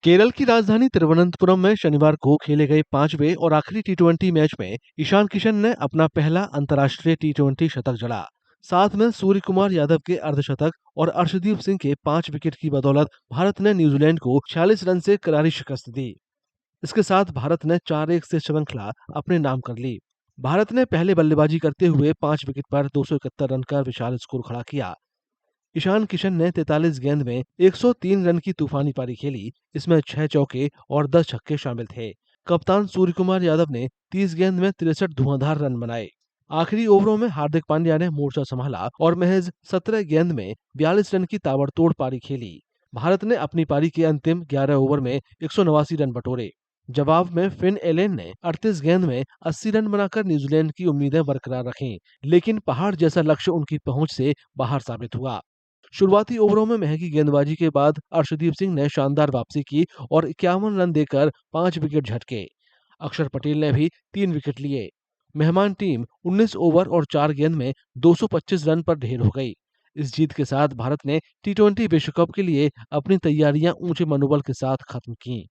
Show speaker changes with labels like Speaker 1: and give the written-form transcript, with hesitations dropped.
Speaker 1: केरल की राजधानी तिरुवनंतपुरम में शनिवार को खेले गए पांचवें और आखिरी टी20 मैच में ईशान किशन ने अपना पहला अंतर्राष्ट्रीय टी20 शतक जड़ा। साथ में सूर्य कुमार यादव के अर्धशतक और अर्शदीप सिंह के 5 विकेट की बदौलत भारत ने न्यूजीलैंड को 46 रन से करारी शिकस्त दी। इसके साथ भारत ने 4-1 से श्रृंखला अपने नाम कर ली। भारत ने पहले बल्लेबाजी करते हुए 5 विकेट पर 271 रन का विशाल स्कोर खड़ा किया। ईशान किशन ने 43 गेंद में 103 रन की तूफानी पारी खेली। इसमें 6 चौके और 10 छक्के शामिल थे। कप्तान सूर्य कुमार यादव ने 30 गेंद में 63 धुआंधार रन बनाए। आखिरी ओवरों में हार्दिक पांड्या ने मोर्चा संभाला और महज 17 गेंद में 42 रन की ताबड़तोड़ पारी खेली। भारत ने अपनी पारी के अंतिम 11 ओवर में 189 रन बटोरे। जवाब में फिन एलेन ने 38 गेंद में 80 रन बनाकर न्यूजीलैंड की उम्मीदें बरकरार रखीं, लेकिन पहाड़ जैसा लक्ष्य उनकी पहुंच से बाहर साबित हुआ। शुरुआती ओवरों में महंगी गेंदबाजी के बाद अर्शदीप सिंह ने शानदार वापसी की और 51 रन देकर 5 विकेट झटके। अक्षर पटेल ने भी 3 विकेट लिए। मेहमान टीम 19 ओवर और 4 गेंद में 225 रन पर ढेर हो गई। इस जीत के साथ भारत ने टी20 विश्व कप के लिए अपनी तैयारियां ऊंचे मनोबल के साथ खत्म की।